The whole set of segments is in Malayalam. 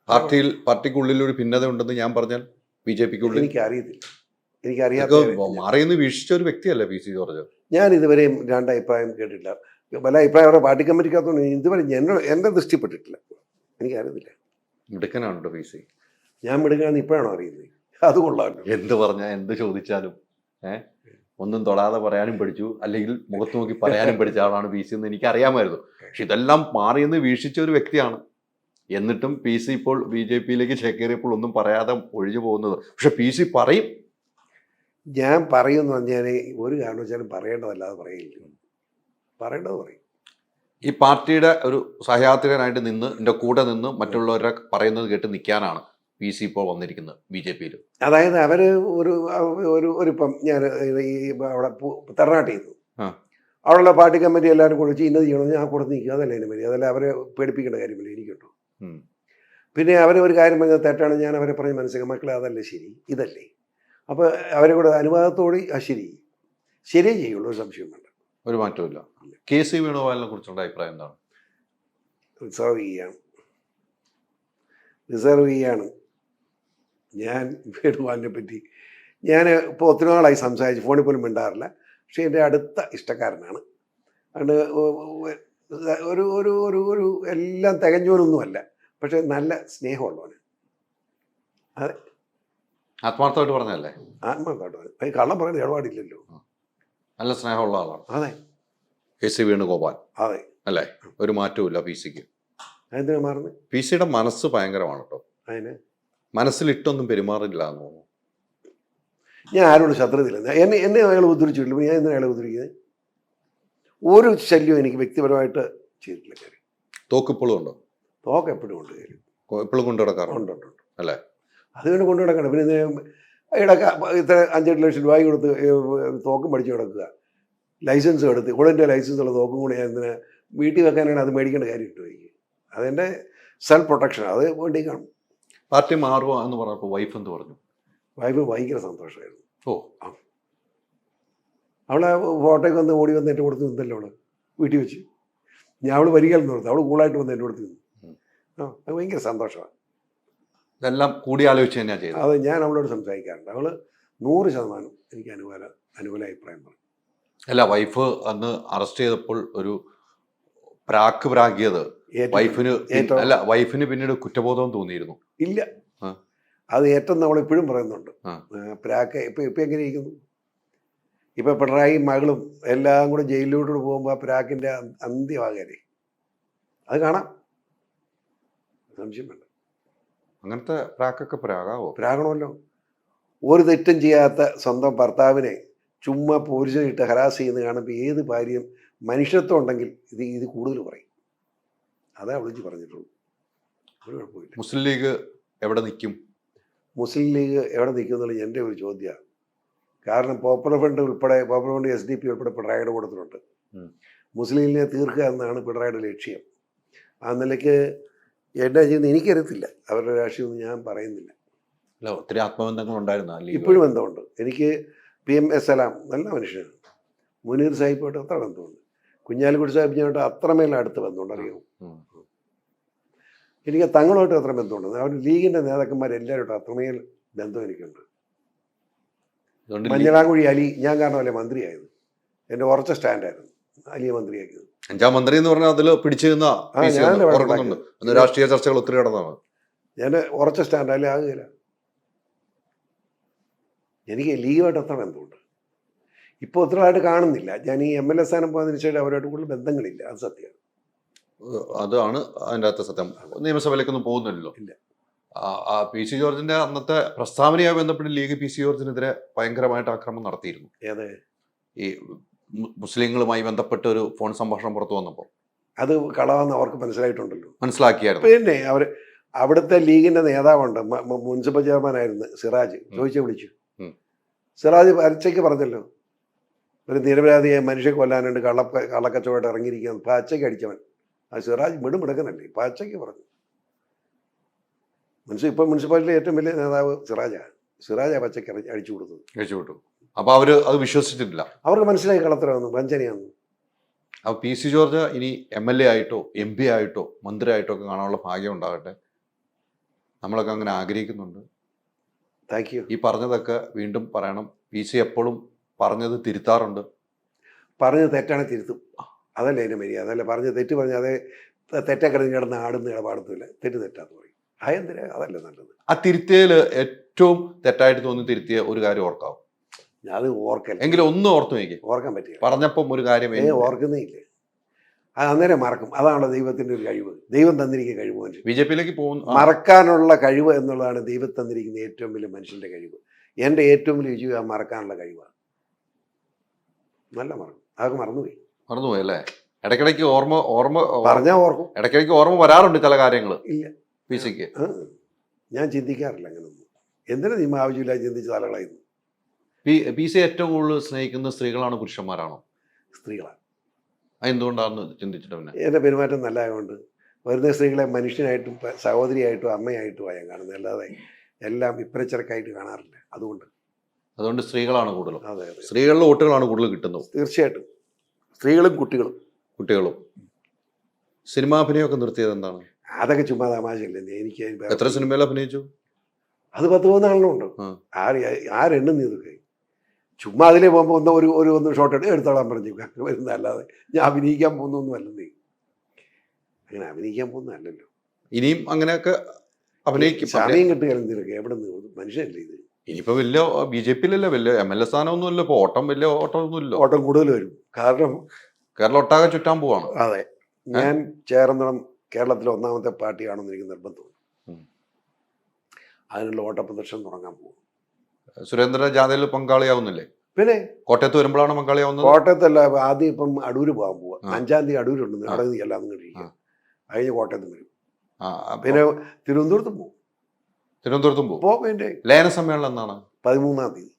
പാർട്ടിക്കുള്ളിൽ ഒരു ഭിന്നത ഉണ്ടെന്ന് ഞാൻ പറഞ്ഞാൽ BJPക്കുള്ളിൽ എനിക്കറിയാത്ത മാറിയെന്ന് വീക്ഷിച്ച ഒരു വ്യക്തിയല്ലേ PC ജോർജ്. ഞാൻ ഇതുവരെയും രണ്ടഭിപ്രായം കേട്ടില്ല. പല അഭിപ്രായം അവരുടെ പാർട്ടി കമ്മിറ്റിക്കകത്തൊന്നും ഇതുവരെ എൻ്റെ ദൃഷ്ടിപ്പെട്ടിട്ടില്ല. എനിക്കറിയത്തില്ല. മിടുക്കനാണ് PC. ഞാൻ മിടുക്കനാണെന്ന് ഇപ്പോഴാണോ അറിയുന്നത്? അത് കൊള്ളാമല്ലോ. എന്ത് പറഞ്ഞാൽ എന്ത് ചോദിച്ചാലും ഒന്നും തൊടാതെ പറയാനും പഠിച്ചു, അല്ലെങ്കിൽ മുഖത്ത് നോക്കി പറയാനും പഠിച്ച ആളാണ് PC എന്ന് എനിക്ക് അറിയാമായിരുന്നു. പക്ഷെ ഇതെല്ലാം മാറിയെന്ന് വീക്ഷിച്ച ഒരു വ്യക്തിയാണ്. എന്നിട്ടും PC ഇപ്പോൾ BJPയിലേക്ക് ചേക്കേറിയപ്പോൾ ഒന്നും പറയാതെ ഒഴിഞ്ഞു പോകുന്നത്. പക്ഷെ PC പറയും. ഞാൻ പറയുമെന്ന് പറഞ്ഞാൽ ഒരു കാരണവശാലും പറയേണ്ടതല്ലാതെ പറയില്ല. പറയേണ്ടത് പറയും. ഈ പാർട്ടിയുടെ ഒരു സഹയാത്രികനായിട്ട് നിന്ന് എൻ്റെ കൂടെ നിന്ന് മറ്റുള്ളവരെ പറയുന്നത് കേട്ട് നിൽക്കാനാണ് PC ഇപ്പോൾ വന്നിരിക്കുന്നത് BJPയിൽ. അതായത് അവർ ഇപ്പം ഞാൻ ഈ അവിടെ തറനാട്ടിൽ ചെയ്യുന്നു, അവിടെയുള്ള പാർട്ടി കമ്മിറ്റി എല്ലാവരും കുറിച്ച് ഇന്നത് ചെയ്യണമെന്ന് ഞാൻ കൊടുത്ത് നിൽക്കുക. അതല്ല എൻ്റെ മതി. അതല്ല അവരെ പേടിപ്പിക്കേണ്ട കാര്യമില്ല എനിക്കുണ്ടോ. പിന്നെ അവർ ഒരു കാര്യം പറഞ്ഞാൽ തെറ്റാണ്, ഞാൻ അവരെ പറഞ്ഞ് മനസ്സിലാക്കാം, മക്കളെ അതല്ലേ ശരി, ഇതല്ലേ. അപ്പോൾ അവരെ കൂടെ അനുവാദത്തോടെ ശരിയേ ചെയ്യുള്ളൂ, ഒരു സംശയം വേണ്ട. ഒരു മാറ്റമില്ല. KC വേണുഗോപാലിനെ കുറിച്ചുള്ള അഭിപ്രായം എന്താണ്? റിസർവ് ചെയ്യാണ്. ഞാൻ വേണുഗോപാലിനെ പറ്റി ഞാൻ ഇപ്പോൾ ഒത്തിരി നാളായി സംസാരിച്ച്, ഫോണിൽ പോലും മിണ്ടാറില്ല. പക്ഷേ എൻ്റെ അടുത്ത ഇഷ്ടക്കാരനാണ്. അതുകൊണ്ട് ഒരു എല്ലാം തികഞ്ഞവനൊന്നുമല്ല, പക്ഷെ നല്ല സ്നേഹമുള്ളവന്. അതെ, ആത്മാർത്ഥമായിട്ട് പറഞ്ഞല്ലേ? ആത്മാർത്ഥമായിട്ട് പറഞ്ഞു. അത് കള്ളം പറയുന്നത് ഇടപാടില്ലല്ലോ. നല്ല സ്നേഹമുള്ള ആളാണ്. അതെ, KC വേണുഗോപാൽ. അതെ അല്ലേ? ഒരു മാറ്റവും PCക്ക്. അതെന്തിനാ മാറുന്നത്? PCയുടെ മനസ്സ് ഭയങ്കരമാണ് കേട്ടോ. അതിന് മനസ്സിലിട്ടൊന്നും പെരുമാറില്ല എന്ന് തോന്നുന്നു. ഞാൻ ആരോട് ശത്രുതയില്ല. എന്നെ അയാൾ ഉദ്ധരിച്ചിട്ടില്ല. ഞാൻ എന്തിനാണ് അയാളെ ഉദ്ധരിക്കുന്നത്? ഒരു ശല്യവും എനിക്ക് വ്യക്തിപരമായിട്ട് ചെയ്തിട്ടില്ല. കാര്യം തോക്കിപ്പോഴും ഉണ്ടോ? തോക്ക് എപ്പോഴും ഉണ്ട്. കാര്യം എപ്പോഴും കൊണ്ടു നടക്കാറുണ്ട് അല്ലേ? അതുകൊണ്ട് കൊണ്ടു നടക്കണം. പിന്നെ ഇടയ്ക്ക് ഇത്ര 5-8 ലക്ഷം രൂപ കൊടുത്ത് തോക്കും പഠിച്ചു കിടക്കുക, ലൈസൻസ് എടുത്ത് ഉടൻ്റെ ലൈസൻസ് ഉള്ള തോക്കും കൂടി ഞാൻ എന്തിനാ വീട്ടിൽ വെക്കാനാണ് അത് മേടിക്കേണ്ട കാര്യം ഇട്ടു വയ്ക്കുക. അതെൻ്റെ സെൽഫ് പ്രൊട്ടക്ഷൻ, അത് വേണ്ടി കാണും. പാർട്ടി മാറുക എന്ന് പറഞ്ഞപ്പോൾ വൈഫ് എന്ത് പറഞ്ഞു? വൈഫ് ഭയങ്കര സന്തോഷമായിരുന്നു. ഓ, അവളെ ഫോട്ടോയ്ക്ക് വന്ന് ഓടി വന്ന് എൻ്റെ കൊടുത്ത് നിന്നല്ലോ അവള് വീട്ടിൽ വെച്ച്. ഞാൻ അവൾ വരികയെന്ന് പറഞ്ഞു, അവൾ കൂളായിട്ട് വന്ന് എൻ്റെ കൊടുത്ത് നിന്നു. അത് ഭയങ്കര സന്തോഷമാണ്. ഇതെല്ലാം കൂടിയാലോചിച്ച് തന്നെയാണ് ചെയ്തത്. അത് ഞാൻ അവളോട് സംസാരിക്കാറുണ്ട്. അവൾ 100% എനിക്ക് അനുകൂല അഭിപ്രായം പറഞ്ഞു. അല്ല, വൈഫ് അന്ന് അറസ്റ്റ് ചെയ്തപ്പോൾ ഒരു പ്രാഗിയത് വൈഫിന് പിന്നീട് കുറ്റബോധം തോന്നിയിരുന്നു? ഇല്ല, അത് ഏറ്റവും നമ്മളിപ്പോഴും പറയുന്നുണ്ട്. പ്രാക്ക് ഇപ്പം എങ്ങനെ ഇരിക്കുന്നു? ഇപ്പം പിണറായി മകളും എല്ലാം കൂടെ ജയിലിലോട്ട് പോകുമ്പോൾ ആ പ്രാക്കിൻ്റെ അന്ത്യമാകാനേ അത് കാണാം. സംശയം വേണ്ട. അങ്ങനത്തെ പ്രാക്കൊക്കെ പ്രാകണമല്ലോ. ഒരു തെറ്റും ചെയ്യാത്ത സ്വന്തം ഭർത്താവിനെ ചുമ്മാ പോലീസിലിട്ട് ഹരാസ് ചെയ്യുന്നത് കാണുമ്പോൾ ഏത് ഭാര്യയും മനുഷ്യത്വം ഉണ്ടെങ്കിൽ ഇത് കൂടുതൽ പറയും. അതാ വിളിച്ച് പറഞ്ഞിട്ടുള്ളൂ. ഒരു കുഴപ്പമില്ല. മുസ്ലിം ലീഗ് എവിടെ നിൽക്കും? മുസ്ലിം ലീഗ് എവിടെ നിൽക്കും എന്നുള്ളത് എൻ്റെ ഒരു ചോദ്യമാണ്. കാരണം പോപ്പുലർ ഫ്രണ്ട് SDP ഉൾപ്പെടെ പിണറായിയുടെ കൊടുത്തിട്ടുണ്ട്. മുസ്ലിം ലീഗിനെ തീർക്കുക എന്നാണ് പിണറായിയുടെ ലക്ഷ്യം. ആ നിലയ്ക്ക് എന്നാ ചെയ്യുന്നത് എനിക്കറിയത്തില്ല. അവരുടെ രാഷ്ട്രീയമൊന്നും ഞാൻ പറയുന്നില്ല. അല്ല, ഒത്തിരി ആത്മബന്ധങ്ങൾ ഉണ്ടായിരുന്നു. ഇപ്പോഴും ബന്ധമുണ്ട്. എനിക്ക് PM സലാം നല്ല മനുഷ്യനാണ്. മുനീർ സാഹിബായിട്ട് അത്ര ബന്ധമുണ്ട്. കുഞ്ഞാലിക്കുട്ടി സാഹിബിനായിട്ട് അത്രമേൽ അടുത്ത ബന്ധമുണ്ട്. അറിയാമോ? എനിക്ക് തങ്ങളുമായിട്ട് അത്ര ബന്ധമുണ്ട്. അവർ ലീഗിൻ്റെ നേതാക്കന്മാരെല്ലാവരുമായിട്ട് അത്രമേൽ ബന്ധം എനിക്കുണ്ട്. മഞ്ഞളാംകുഴി അലി ഞാൻ കാരണമല്ലേ മന്ത്രിയായത്. എൻ്റെ ഉറച്ച സ്റ്റാൻഡായിരുന്നു അലിയെ മന്ത്രിയാക്കിയത്. 5ാം മന്ത്രി എന്ന് പറഞ്ഞാൽ അതിൽ പിടിച്ചു രാഷ്ട്രീയ ചർച്ചകൾ ഒത്തിരി നടന്നതാണ്. ഞാൻ ഉറച്ച സ്റ്റാൻഡല്ലേ ആകുകയില്ല. എനിക്ക് ലീഗുമായിട്ട് അത്ര ബന്ധമുണ്ട്. ഇപ്പോൾ ഒത്തിരിയായിട്ട് കാണുന്നില്ല. ഞാൻ ഈ MLA സ്ഥാനം പോയതിനു ശേഷം അവരുമായിട്ട് കൂടുതൽ ബന്ധങ്ങളില്ല. അത് സത്യമാണ്. അതാണ് അതിൻ്റെ അകത്തെ സത്യം. നിയമസഭയിലേക്കൊന്നും പോകുന്നില്ലല്ലോ. ഇല്ല. PC ജോർജിന്റെ അന്നത്തെ പ്രസ്താവനയുമായി ബന്ധപ്പെട്ട് ലീഗ് PC ജോർജിനെതിരെ ഭയങ്കരമായിട്ട് ആക്രമണം നടത്തിയിരുന്നു. ഈ മുസ്ലിങ്ങളുമായി ബന്ധപ്പെട്ട് ഒരു ഫോൺ സംഭാഷണം പുറത്തു വന്നപ്പോൾ അത് കളവാന്ന് അവർക്ക് മനസ്സിലാക്കിയായിരുന്നു. പിന്നെ അവിടുത്തെ ലീഗിന്റെ നേതാവുണ്ട്, മുനിസിപ്പൽ ചെയർമാനായിരുന്നു സിറാജ്. വിളിച്ചു. സിറാജ് പച്ചയ്ക്ക് പറഞ്ഞല്ലോ, ഒരു നിരപരാധിയെ മനുഷ്യ കൊല്ലാനുണ്ട്, കള്ളക്കച്ചവടം ഇറങ്ങിയിരിക്കുകയാണ്, പച്ചയ്ക്ക് അടിച്ചവൻ. ആ സിറാജ് മിടുക്കനല്ലേ, പച്ചയ്ക്ക് പറഞ്ഞു. ഇപ്പം മുനിസിപ്പാലിറ്റിയിലെ ഏറ്റവും വലിയ നേതാവ് സിറാജാ പച്ചയ്ക്ക് അടിച്ചു കൊടുത്തത്. അപ്പോൾ അവർ അത് വിശ്വസിച്ചിട്ടില്ല. അവർക്ക് മനസ്സിലായി കളത്തരമെന്ന്, വഞ്ചനയാണെന്ന്. അപ്പോൾ PC ജോർജ് ഇനി MLA ആയിട്ടോ MP ആയിട്ടോ മന്ത്രി ആയിട്ടോ ഒക്കെ കാണാനുള്ള ഭാഗ്യം ഉണ്ടാകട്ടെ. നമ്മളൊക്കെ അങ്ങനെ ആഗ്രഹിക്കുന്നുണ്ട്. Thank you. ഈ പറഞ്ഞതൊക്കെ വീണ്ടും പറയണം. PC എപ്പോഴും പറഞ്ഞത് തിരുത്താറുണ്ട്. പറഞ്ഞത് തെറ്റാണ് തിരുത്തും. അതല്ലേ അതിൻ്റെ മര്യാദ. അതല്ല പറഞ്ഞ് തെറ്റ് പറഞ്ഞാൽ അതേ തെറ്റേ കിടന്ന് ആടുന്ന ഇടപാടത്തില്ല. തെറ്റാന്ന് പറയും. അതെന്തിനാ? അതല്ല നല്ലത്. ആ തിരുത്തിയതിൽ ഏറ്റവും തെറ്റായിട്ട് തോന്നി തിരുത്തിയ ഒരു കാര്യം ഓർക്കാവും. അത് ഓർക്കല്ല. എങ്കിലും ഒന്ന് ഓർത്തു നോക്കി. ഓർക്കാൻ പറ്റില്ല. പറഞ്ഞപ്പം ഒരു കാര്യം ഓർക്കുന്നേ ഇല്ല. അത് അന്നേരം മറക്കും. അതാണല്ലോ ദൈവത്തിൻ്റെ ഒരു കഴിവ്. ദൈവം തന്നിരിക്കുന്ന കഴിവ് മനുഷ്യൻ. BJP-യിലേക്ക് പോകുന്നു. മറക്കാനുള്ള കഴിവ് എന്നുള്ളതാണ് ദൈവം തന്നിരിക്കുന്ന ഏറ്റവും വലിയ മനുഷ്യൻ്റെ കഴിവ്. എൻ്റെ ഏറ്റവും വലിയ വിജയം മറക്കാനുള്ള കഴിവാണ്. നല്ല മറക്കും. അതൊക്കെ മറന്നുപോയി. മറന്നുപോയി അല്ലേ? ഇടയ്ക്കിടയ്ക്ക് ഓർമ്മ പറഞ്ഞാൽ ഓർക്കും. ഇടയ്ക്കിടയ്ക്ക് ഓർമ്മ വരാറുണ്ട് ചില കാര്യങ്ങൾ. ഇല്ല, PC-ക്ക് ഞാൻ ചിന്തിക്കാറില്ല അങ്ങനൊന്നും. എന്തിനാ നീ ആവശ്യമില്ല ചിന്തിച്ച് തലകളായിരുന്നു. PC ഏറ്റവും കൂടുതൽ സ്നേഹിക്കുന്ന സ്ത്രീകളാണോ പുരുഷന്മാരാണോ? സ്ത്രീകളാണ്. എന്തുകൊണ്ടാണെന്ന് ചിന്തിച്ചിട്ട് പിന്നെ എൻ്റെ പെരുമാറ്റം നല്ലതായതുകൊണ്ട് വരുന്ന സ്ത്രീകളെ മനുഷ്യനായിട്ടും സഹോദരിയായിട്ടും അമ്മയായിട്ടും ഞാൻ കാണുന്നത്. അല്ലാതെ എല്ലാം ഇപ്പരച്ചിറക്കായിട്ട് കാണാറില്ല. അതുകൊണ്ട് സ്ത്രീകളാണ് കൂടുതലും. അതെ, സ്ത്രീകളുടെ വോട്ടുകളാണ് കൂടുതൽ കിട്ടുന്നത്. തീർച്ചയായിട്ടും സ്ത്രീകളും കുട്ടികളും. സിനിമാഭിനയമൊക്കെ നിർത്തിയത് എന്താണ്? അതൊക്കെ ചുമ്മാ തമാശയല്ലേ. എനിക്ക് എത്ര സിനിമയിൽ അഭിനയിച്ചു? അത് 10-13 ഉണ്ട്. ആരെണ്ണും ഇതൊക്കെ ചുമ്മാ അതിലേ പോകുമ്പോൾ ഒന്ന് ഷോട്ട് എടുത്തോളാൻ പറഞ്ഞു വരുന്ന. അല്ലാതെ ഞാൻ അഭിനയിക്കാൻ പോകുന്നൊന്നും അല്ലെന്നേ. അങ്ങനെ അഭിനയിക്കാൻ പോകുന്നതല്ലല്ലോ. ഇനിയും അങ്ങനെയൊക്കെ അഭിനയിക്കും. സമയം കിട്ടുകയാണ് എന്തിനൊക്കെ. എവിടെ നിന്ന് മനുഷ്യനല്ലേ ഇത്. ഇനിയിപ്പോ വലിയ BJP-യിലല്ലേ വലിയ MLA സ്ഥാനമൊന്നും ഇല്ല. ഇപ്പൊ വലിയ ഓട്ടമൊന്നും ഇല്ല. ഓട്ടം കൂടുതൽ വരും. കാരണം കേരളം ഒട്ടാകെ ചുറ്റാൻ പോവാണ്. അതെ, ഞാൻ ചേർന്നിടം കേരളത്തിലെ ഒന്നാമത്തെ പാർട്ടിയാണെന്ന് എനിക്ക് നിർബന്ധം. അതിനുള്ള ഓട്ടപ്രദർശനം തുടങ്ങാൻ പോകും. സുരേന്ദ്രൻ ജാഥയിൽ പങ്കാളിയാവുന്നില്ലേ? പിന്നെ കോട്ടയത്ത് വരുമ്പോഴാണ് പങ്കാളിയാവുന്നത്. കോട്ടയത്തല്ല, ആദ്യം ഇപ്പം അടൂര് പോകാൻ പോവാ. 5-ാം തീയതി അടൂരുണ്ട്. അവിടെ നിന്ന് എല്ലാം കഴിയും. കഴിഞ്ഞ് കോട്ടയത്തും വരും. പിന്നെ തിരുവനന്തപുരത്തും പോകും. ലയന സമ്മേളനം എന്നാണ്? 13-ാം തീയതി.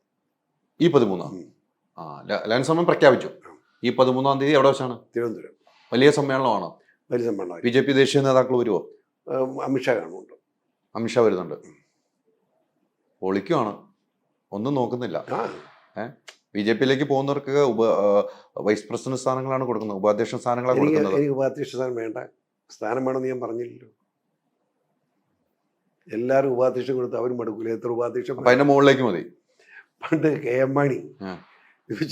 ഈ 13-ാം ലയന സമ്മേളനം പ്രഖ്യാപിച്ചു. ഈ 13-ാം തീയതി എവിടെ വെച്ചാണ്? തിരുവനന്തപുരം. വലിയ സമ്മേളനമാണ്. BJP ദേശീയ നേതാക്കൾ വരുമോ? അമിത്ഷാ കാണുന്നുണ്ട്. അമിത്ഷാ വരുന്നുണ്ട്. പൊളിക്കുവാണ്. ഒന്നും നോക്കുന്നില്ല. BJP-യിലേക്ക് പോകുന്നവർക്ക് വൈസ് പ്രസിഡന്റ് സ്ഥാനങ്ങളാണ് കൊടുക്കുന്നത്. ഉപാധ്യക്ഷ സ്ഥാനങ്ങളാണ് കൊടുക്കുന്നത്. എനിക്ക് ഉപാധ്യക്ഷ സ്ഥാനം വേണ്ട. സ്ഥാനം വേണമെന്ന് ഞാൻ പറഞ്ഞില്ലല്ലോ. എല്ലാവരും ഉപാധ്യക്ഷം കൊടുത്ത് അവരും മടുക്കൂല. എത്ര ഉപാധ്യക്ഷം? അതിന്റെ മുകളിലേക്ക് മതി. പണ്ട് KM മാണി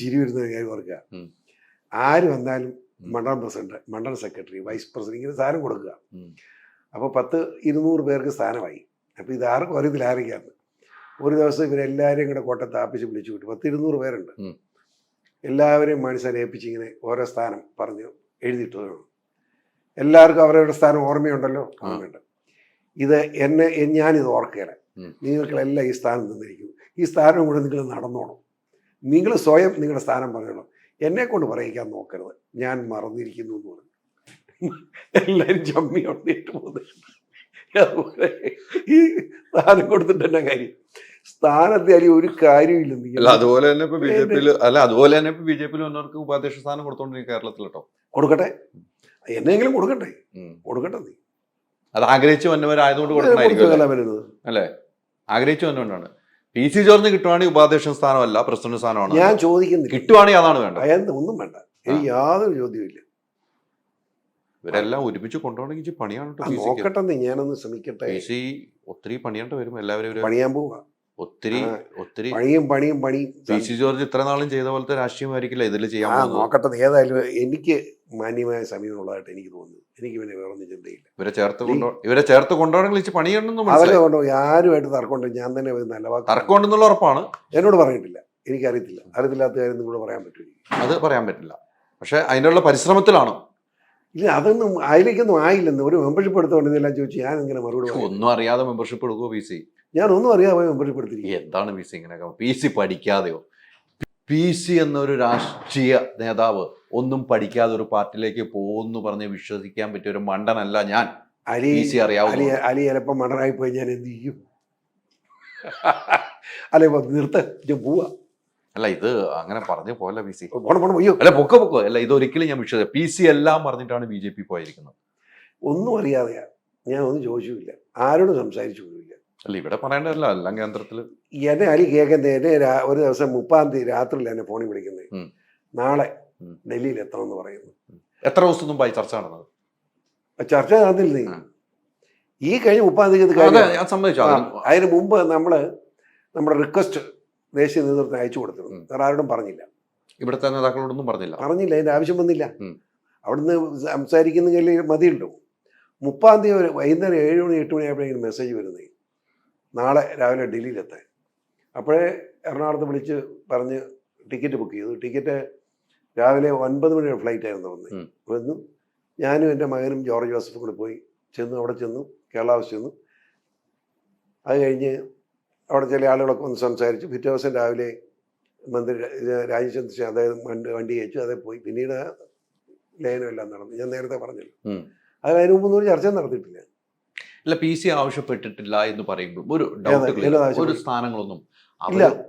ചിരി വരുന്ന കാര്യം ഓർക്കുക. ആര് വന്നാലും മണ്ഡലം പ്രസിഡന്റ്, മണ്ഡലം സെക്രട്ടറി, വൈസ് പ്രസിഡന്റ് ഇങ്ങനെ സ്ഥാനം കൊടുക്കുക. അപ്പോൾ 100-200 പേർക്ക് സ്ഥാനമായി. അപ്പോൾ ഇത് ആർക്കും അറിയത്തില്ല ആരൊക്കെയാണ്. ഒരു ദിവസം ഇവരെല്ലാവരെയും കൂടെ കോട്ടയത്ത് ആപ്പിച്ച് വിളിച്ചു വിട്ടു. 100-200 പേരുണ്ട്. എല്ലാവരെയും മനുഷ്യനെ ഏൽപ്പിച്ച് ഇങ്ങനെ ഓരോ സ്ഥാനം പറഞ്ഞ് എഴുതിയിട്ട് വേണം. എല്ലാവർക്കും അവരവരുടെ സ്ഥാനം ഓർമ്മയുണ്ടല്ലോ. ഓർമ്മയുണ്ട്. ഞാനിത് ഓർക്കുകയില്ല. നിങ്ങൾക്കെല്ലാം ഈ സ്ഥാനം തന്നിരിക്കുന്നു. ഈ സ്ഥാനം കൂടെ നിങ്ങൾ നടന്നോണം. നിങ്ങൾ സ്വയം നിങ്ങളുടെ സ്ഥാനം പറയണം. എന്നെ കൊണ്ട് പറയിക്കാൻ നോക്കരുത്. ഞാൻ മറന്നിരിക്കുന്നു എന്ന് പറഞ്ഞു. എല്ലാവരും ജമ്മി ഉണ്ടിട്ട് പോകുന്നത്. അതുപോലെ ഈ സ്ഥാനം കൊടുത്തിട്ട് തന്നെ കാര്യം. സ്ഥാനത്തെ അല്ലെങ്കിൽ ഒരു കാര്യമില്ല. അതുപോലെ തന്നെ ഇപ്പൊ BJP-യിൽ വന്നവർക്ക് ഉപാധ്യക്ഷ സ്ഥാനം കൊടുത്തോണ്ടിരിക്കും കേരളത്തിൽ കേട്ടോ. കൊടുക്കട്ടെ. എന്നെങ്കിലും കൊടുക്കട്ടെ. നീ അത് ആഗ്രഹിച്ചു വന്നവരായതുകൊണ്ട് കൊടുക്കണമായിരിക്കും അല്ലേ? ആഗ്രഹിച്ചു വന്നുകൊണ്ടാണ്. PC ജോർജിന് കിട്ടുവാണെങ്കിൽ ഉപാധ്യക്ഷ സ്ഥാനമല്ല, പ്രസിഡന്റ് സ്ഥാനമാണ് ഞാൻ ചോദിക്കുന്നത്. കിട്ടുവാണെങ്കിൽ അതാണ് വേണ്ടത്. ഒന്നും വേണ്ട. എനിക്ക് യാതൊരു ചോദ്യമില്ല. ഇവരെല്ലാം ഒരുമിച്ച് കൊണ്ടുപോകണമെങ്കിൽ പണിയാണ്. നോക്കട്ടെ, ഞാനൊന്ന് ശ്രമിക്കട്ടെ. PC ഒത്തിരി പണിയാണ്ട് വരും. എല്ലാവരും പണിയാൻ പോവുക. ഒത്തിരി പണിയും. PC ജോർജ് ഇത്ര നാളും ചെയ്ത പോലത്തെ രാഷ്ട്രീയമായിരിക്കില്ല ഇതിൽ ചെയ്യാൻ. നോക്കട്ടെ. ഏതായാലും എനിക്ക് മാന്യമായ സമയമുള്ളതായിട്ട് എനിക്ക് തോന്നുന്നു. എനിക്ക് പിന്നെ വേറൊന്നും ചിന്തയില്ല. ഇവരെ ചേർത്ത് കൊണ്ടുപോകണമെങ്കിൽ പണിയുണ്ടെന്ന് അവരെ കൊണ്ടുപോയി ആരുമായിട്ട് തർക്കമുണ്ട്. ഞാൻ തന്നെ നല്ല വാക്ക് തർക്കമുണ്ടെന്നുള്ള ഉറപ്പാണ്. എന്നോട് പറഞ്ഞിട്ടില്ല. എനിക്കറിയത്തില്ല. അറിയത്തില്ലാത്ത കാര്യം നിങ്ങളോട് പറയാൻ പറ്റില്ല. അത് പറയാൻ പറ്റില്ല. പക്ഷെ അതിനുള്ള പരിശ്രമത്തിലാണ്. ഇല്ല, അതൊന്നും അതിലേക്കൊന്നും ആയില്ലെന്ന്. ഒരു മെമ്പർഷിപ്പ് എടുത്തുകൊണ്ട് ഇതെല്ലാം ചോദിച്ചു ഞാൻ ഇങ്ങനെ മറുപടി. ഒന്നും അറിയാതെ മെമ്പർഷിപ്പ് എടുക്കുമോ PC? ഞാൻ ഒന്നും അറിയാതെ മെമ്പർഷിപ്പ് എടുത്തിരിക്കും. എന്താണ് PC ഇങ്ങനെയൊക്കെ? PC പഠിക്കാതെയോ? PC എന്നൊരു രാഷ്ട്രീയ നേതാവ് ഒന്നും പഠിക്കാതെ ഒരു പാർട്ടിയിലേക്ക് പോകുന്നു പറഞ്ഞ് വിശ്വസിക്കാൻ പറ്റിയ ഒരു മണ്ടനല്ല ഞാൻ. PC അറിയാവുന്ന അലി ചിലപ്പോൾ മണ്ടനായി പോയി ഞാൻ എന്ത് ചെയ്യും? അല്ലെ നിർത്ത പോവാ. അല്ല, ഇത് അങ്ങനെ പറഞ്ഞു പോലെ PC. അയ്യോ അല്ല, പൊക്കോ അല്ല, ഇതൊരിക്കലും ഞാൻ വിശ്വസിക്കാം. PC എല്ലാം പറഞ്ഞിട്ടാണ് BJP പോയിരിക്കുന്നത്. ഒന്നും അറിയാതെയാ. ഞാൻ ഒന്നും ചോദിച്ചില്ല, ആരോടും സംസാരിച്ചു പോയില്ല. അല്ല, ഇവിടെ പറയേണ്ടതല്ല, എല്ലാം കേന്ദ്രത്തില്. എന്നെ അലി കേൾക്കുന്നത്. എന്നെ ഒരു ദിവസം 30-ാം തീയതി രാത്രിയിൽ എന്നെ ഫോണിൽ വിളിക്കുന്നത്. നാളെ ഡൽഹിയിൽ എത്തണമെന്ന് പറയുന്നു. എത്ര ദിവസം മുമ്പായി ചർച്ച നടന്നത്? ചർച്ച നടന്നില്ല. ഈ കഴിഞ്ഞ 30-ാം തീയതി അതെ, ഞാൻ സമ്മതിച്ചു. അതിന് മുമ്പ് നമ്മുടെ റിക്വസ്റ്റ് ദേശീയ നേതൃത്വത്തിന് അയച്ചു കൊടുത്തിരുന്നു. വേറെ ആരോടും പറഞ്ഞില്ല, ഇവിടുത്തെ നേതാക്കളോടൊന്നും പറഞ്ഞില്ല. അതിൻ്റെ ആവശ്യം വന്നില്ല. അവിടുന്ന് സംസാരിക്കുന്നെങ്കിൽ മതിയല്ലോ. 30-ാം തീയതി വൈകുന്നേരം 7 മണി 8 മണിയായപ്പോഴേക്കും മെസ്സേജ് വരുന്നത് നാളെ രാവിലെ ഡൽഹിയിലെത്താൻ. അപ്പോഴേ എറണാകുളത്ത് വിളിച്ച് പറഞ്ഞ് ടിക്കറ്റ് ബുക്ക് ചെയ്തു. ടിക്കറ്റ് രാവിലെ 9 മണിയുടെ ഫ്ലൈറ്റ് ആയിരുന്നു വന്നു. ഞാനും എൻ്റെ മകനും ജോർജ് ജോസഫും കൂടെ പോയി അവിടെ ചെന്നു, കേരള ഹൗസ് ചെന്നു. അത് കഴിഞ്ഞ് അവിടെ ചില ആളുകളൊക്കെ ഒന്ന് സംസാരിച്ചു. പിറ്റേ ദിവസം രാവിലെ മന്ത്രി രാജചന്ദ്രൻ അതായത് വണ്ടി അയച്ചു, അതേ പോയി. പിന്നീട് ലയനം എല്ലാം നടന്നു. ഞാൻ നേരത്തെ പറഞ്ഞല്ലോ. അത് അതിന് മുമ്പൊന്നും ഒരു ചർച്ച നടത്തിയിട്ടില്ല. അല്ല, PC ആവശ്യപ്പെട്ടിട്ടില്ല എന്ന് പറയുമ്പോൾ ഒരു ഒരു സ്ഥാനങ്ങളൊന്നും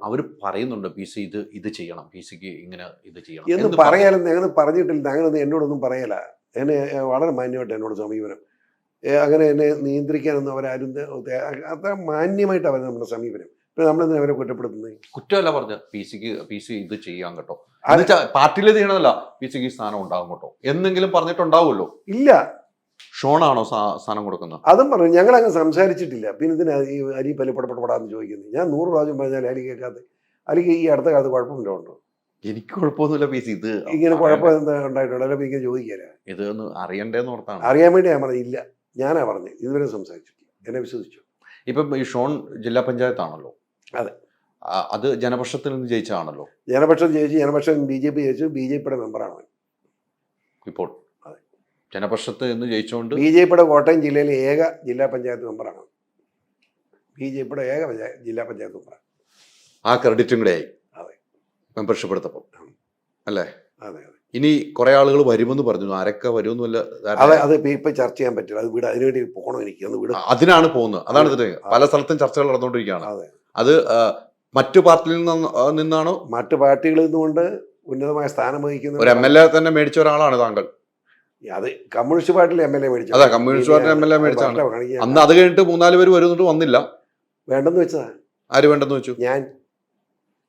അവർ പറയുന്നുണ്ട് PC ഇത് ചെയ്യണം, PCക്ക് ഇങ്ങനെ ഇത് ചെയ്യണം എന്ന് പറയാനും ഞങ്ങൾ പറഞ്ഞിട്ടില്ല. അങ്ങനൊന്നും എന്നോടൊന്നും പറയല. എന്നെ വളരെ മാന്യമായിട്ട് എന്നോട് സമീപനം. അങ്ങനെ എന്നെ നിയന്ത്രിക്കാനൊന്നും അവരാരും അത്ര മാന്യമായിട്ട് അവർ നമ്മുടെ സമീപനം. ഇപ്പം നമ്മളെന്തിനാ അവരെ കുറ്റപ്പെടുത്തുന്നത്? കുറ്റമല്ല പറഞ്ഞത്. PC ഇത് ചെയ്യാൻ കേട്ടോ, പാർട്ടിയിൽ ചെയ്യണമല്ല, PCക്ക് സ്ഥാനം ഉണ്ടാകും കേട്ടോ എന്നെങ്കിലും പറഞ്ഞിട്ടുണ്ടാവുമല്ലോ. ഇല്ല. ഷോണാണോ സ്ഥാനം കൊടുക്കുന്നത്? അതും പറഞ്ഞു. ഞങ്ങൾ അങ്ങ് സംസാരിച്ചിട്ടില്ല. പിന്നെ ഇതിന് അരി പലപ്പെടപ്പെടാന്ന് ചോദിക്കുന്നത്. ഞാൻ 100 പ്രാവശ്യം പറഞ്ഞാൽ അരി കേൾക്കാതെ. അലിക്ക് ഈ അടുത്ത കാലത്ത് കുഴപ്പമില്ല ഉണ്ടോ? എനിക്ക് കുഴപ്പമൊന്നുമില്ല. PC ഇത് ഇങ്ങനെ കുഴപ്പം എന്താ ഉണ്ടായിട്ടുണ്ടോ? അല്ല, എനിക്ക് ചോദിക്കാനാ ഇതൊന്ന് അറിയണ്ടേന്ന് ഓർത്താണ്. അറിയാൻ വേണ്ടി ഞാൻ പറഞ്ഞു. ഇല്ല, ഞാനാ പറഞ്ഞു. ഇതുവരെ സംസാരിച്ചിട്ടില്ല. എന്നെ വിശ്വസിച്ചു. ഇപ്പം ഈ ഷോൺ ജില്ലാ പഞ്ചായത്താണല്ലോ. അതെ. അത് ജനപക്ഷത്തിൽ നിന്ന് ജയിച്ചാണല്ലോ. ജനപക്ഷം ജയിച്ചു. ജനപക്ഷം BJP ജയിച്ചു. BJPയുടെ മെമ്പറാണ് ഇപ്പോൾ. ജനപക്ഷത്ത് നിന്ന് ജയിച്ചുകൊണ്ട് BJPയുടെ കോട്ടയം ജില്ലയിലെ ഏക ജില്ലാ പഞ്ചായത്ത് മെമ്പറാണ്. BJPയുടെ ഏക ജില്ലാ പഞ്ചായത്ത് മെമ്പറാണ്. ആ ക്രെഡിറ്റും കൂടെ ആയി. അതെ, മെമ്പർഷിപ്പ് എടുത്തപ്പോൾ അല്ലേ? അതെ അതെ. ഇനി കുറെ ആളുകൾ വരുമെന്ന് പറഞ്ഞു. ആരൊക്കെ വരുമെന്നല്ല. അതെ, അത് ഇപ്പൊ ചർച്ച ചെയ്യാൻ പറ്റില്ല. അത് വീട് അതിനുവേണ്ടി പോകണം. എനിക്ക് ഒന്ന് വീട് അതിനാണ് പോകുന്നത്. അതാണ് പല സ്ഥലത്തും ചർച്ചകൾ നടന്നുകൊണ്ടിരിക്കുകയാണ്. അതെ. അത് മറ്റു പാർട്ടിയിൽ നിന്നാണോ? മറ്റു പാർട്ടികളിൽ നിന്നുകൊണ്ട് ഉന്നതമായ സ്ഥാനം വഹിക്കുന്ന ഒരു MLA തന്നെ മേടിച്ച ഒരാളാണ് താങ്കൾ. അത് കമ്മ്യൂണിസ്റ്റ് പാർട്ടിയിൽ MLA മേടിച്ചു. അതെ, കമ്മ്യൂണിസ്റ്റ് പാർട്ടി MLA മേടിച്ചാണ്. അന്ന് അത് കഴിഞ്ഞിട്ട് 3-4 പേര് വരുന്നിട്ട് വന്നില്ല. വേണ്ടെന്ന് വെച്ചതാ. ആര് വേണ്ടെന്ന് വെച്ചു? ഞാൻ.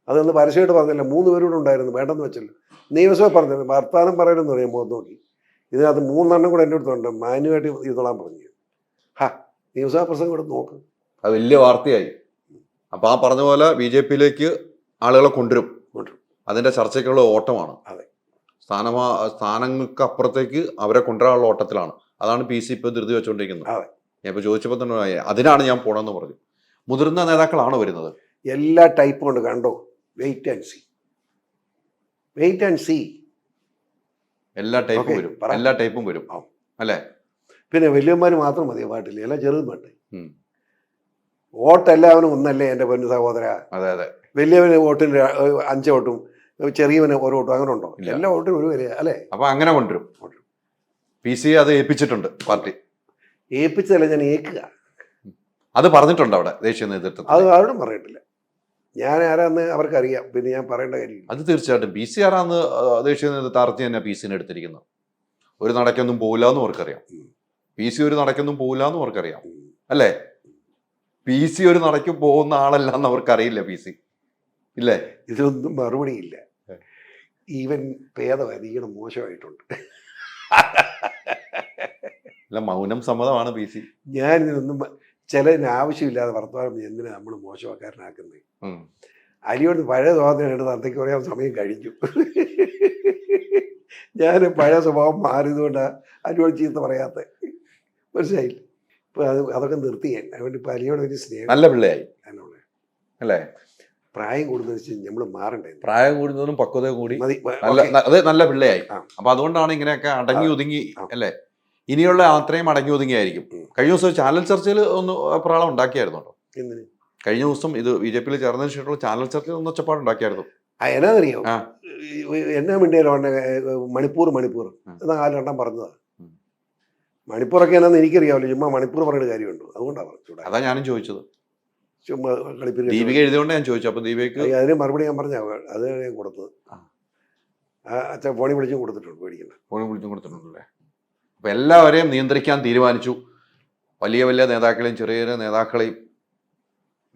അതൊന്ന് പരസ്യമായിട്ട് പറഞ്ഞില്ല. 3 പേരോട് ഉണ്ടായിരുന്നു. വേണ്ടെന്ന് വെച്ചല്ലോ. നിയമസഭ പറഞ്ഞത് വർത്താനം പറയണമെന്ന് പറയാം. മുഖത്ത് നോക്കി ഇതിനകത്ത് 3 കൂടെ എൻ്റെ അടുത്തുണ്ട്. മാന്യമായിട്ട് ഇരുന്നോളാൻ പറഞ്ഞു. നിയമസഭാ പ്രസംഗം കൂടെ നോക്ക്. അത് വലിയ വാർത്തയായി. അപ്പം ആ പറഞ്ഞ പോലെ BJPയിലേക്ക് ആളുകളെ കൊണ്ടുവരും. അതിൻ്റെ ചർച്ചയ്ക്കുള്ള ഓട്ടമാണ്. അതെ. സ്ഥാനങ്ങൾക്ക് അപ്പുറത്തേക്ക് അവരെ കൊണ്ടുവരാനുള്ള ഓട്ടത്തിലാണ്. അതാണ് PC ഇപ്പോൾ ധൃതി വെച്ചുകൊണ്ടിരിക്കുന്നത്. അതെ. ഞാൻ ഇപ്പോൾ ചോദിച്ചപ്പോൾ തന്നെ അതിനാണ് ഞാൻ പോകണമെന്ന് പറഞ്ഞു. മുതിർന്ന നേതാക്കളാണോ വരുന്നത്? എല്ലാ ടൈപ്പും ഉണ്ട്. കണ്ടോ? Wait and see. Wait and see. എല്ലാ ടൈപ്പും വരും. എല്ലാ ടൈപ്പും വരും അല്ലേ? പിന്നെ വലിയന്മാർ മാത്രം മതിയോ പാട്ടില്ല? എല്ലാം ചെറുതും വേണ്ടേ? വോട്ട് എല്ലാവരും ഒന്നല്ലേ എൻ്റെ പൊന്നു സഹോദര? അതെ അതെ. വലിയവന് വോട്ടിന് 5 വോട്ടും ചെറിയവന് 1 വോട്ടും അങ്ങനെ ഉണ്ടോ? എല്ലാ വോട്ടും ഒരു വരിക അല്ലേ? അപ്പൊ അങ്ങനെ കൊണ്ടുവരും. PC അത് ഏൽപ്പിച്ചിട്ടുണ്ട് പാർട്ടി. ഏൽപ്പിച്ചതല്ല, ഞാൻ ഏൽക്കുക. അത് പറഞ്ഞിട്ടുണ്ട് അവിടെ ദേശീയ നേതൃത്വം. അത് ആരോടും പറഞ്ഞിട്ടില്ല. ഞാൻ ആരാന്ന് അവർക്കറിയാം. പിന്നെ ഞാൻ പറയേണ്ട കാര്യം അത് തീർച്ചയായിട്ടും. PC ആരാന്ന് ദേശീയ നേതൃത്വം അറിഞ്ഞ് തന്നെ PCനെ എടുത്തിരിക്കുന്നത്. ഒരു നടക്കൊന്നും പോകില്ല എന്ന് അവർക്കറിയാം. PC ഒരു നടക്കൊന്നും പോകില്ല എന്ന് അവർക്കറിയാം അല്ലേ? PC ഒരു നടക്ക് പോകുന്ന ആളല്ല എന്ന് അവർക്കറിയില്ല. PC ഇല്ലേ? ഇതൊന്നും മറുപടിയില്ല. ഈവൻ ഭേദവാദികൾ മോശമായിട്ടുണ്ട്. അല്ല, മൗനം സമ്മതമാണ് PC. ഞാൻ ഇതൊന്നും ചിലതിന് ആവശ്യമില്ലാതെ വർത്തമാനം എന്തിനാ നമ്മൾ മോശമാക്കാരനാക്കുന്നത്? അലിയോട് പഴയ സ്വഭാവത്തിനായിട്ട് തന്തയ്ക്ക് പറയാൻ സമയം കഴിഞ്ഞു. ഞാൻ പഴയ സ്വഭാവം മാറിയതുകൊണ്ടാണ് അലിയോട് ചീത്ത പറയാത്ത. മനസ്സിലായില്ല? ഇപ്പൊ അതൊക്കെ നിർത്തി ഞാൻ. അതുകൊണ്ട് ഇപ്പൊ അലിയോട് ഒരു സ്നേഹം. നല്ല പിള്ളയായി അല്ലേ? പ്രായം കൂടുന്നത് നമ്മൾ മാറണ്ടേ? പ്രായം കൂടുന്നതിനും പക്വത കൂടി അത് നല്ല പിള്ളയായി. അപ്പൊ അതുകൊണ്ടാണ് ഇങ്ങനെയൊക്കെ അടങ്ങി ഒതുങ്ങി അല്ലേ? ഇനിയുള്ള യാത്രയും അടങ്ങി ഒതുങ്ങിയായിരിക്കും. കഴിഞ്ഞ ദിവസം ചാനൽ ചർച്ചയിൽ ഒന്ന് പ്രാളം ഉണ്ടാക്കിയായിരുന്നോ? കഴിഞ്ഞ ദിവസം ഇത് BJPയിൽ ചേർന്നതിന് ശേഷമുള്ള ചാനൽ ചർച്ചയിൽ ഒന്ന് ഒച്ചപ്പാട് ഉണ്ടാക്കിയായിരുന്നു. എന്നാന്നറിയോ? എന്നാ മിണ്ടിയാലോ മണിപ്പൂർ എന്നാ ആരെണ്ണം പറഞ്ഞതാണ്. മണിപ്പൂറൊക്കെ എന്നാന്ന് എനിക്കറിയാമല്ലോ. ചുമ്മാ മണിപ്പൂർ പറയുന്ന കാര്യമുണ്ടോ? അതുകൊണ്ടാണ് പറഞ്ഞത്. അതാ ഞാനും ചോദിച്ചത്. ചുമ്മാ കളിപ്പിൽ ദീപിക എഴുതിയോണ്ട് ഞാൻ ചോദിച്ചു. അപ്പൊ ദീപയ്ക്ക് അതിന് മറുപടി ഞാൻ പറഞ്ഞ അത് ഞാൻ കൊടുത്തത്. അച്ഛൻ ഫോണിൽ വിളിച്ചും കൊടുത്തിട്ടുണ്ട്. പേടിക്കണ്ട. ഫോണിൽ വിളിച്ചും കൊടുത്തിട്ടുണ്ടല്ലേ? അപ്പൊ എല്ലാവരെയും നിയന്ത്രിക്കാൻ തീരുമാനിച്ചു. വലിയ വലിയ നേതാക്കളെയും ചെറിയ ചെറിയ നേതാക്കളെയും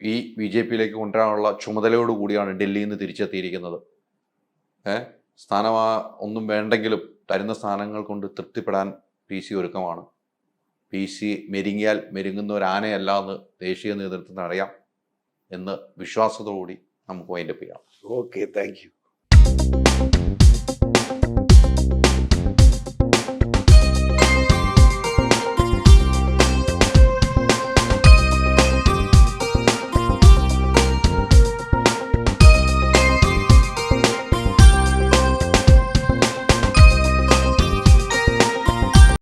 ഈ BJPയിലേക്ക് കൊണ്ടുവരാനുള്ള ചുമതലയോടുകൂടിയാണ് ഡൽഹിയിൽ നിന്ന് തിരിച്ചെത്തിയിരിക്കുന്നത്. സ്ഥാനം ഒന്നും വേണ്ടെങ്കിലും തരുന്ന സ്ഥാനങ്ങൾ കൊണ്ട് തൃപ്തിപ്പെടാൻ PC ഒരുക്കമാണ്. PC മെരുങ്ങിയാൽ മെരുങ്ങുന്ന ഒരു ആനയല്ല എന്ന് ദേശീയ നേതൃത്വത്തിന് അറിയാം എന്ന് വിശ്വാസത്തോടുകൂടി നമുക്ക് വൈൻഡപ്പ് ചെയ്യാം. Okay, thank you.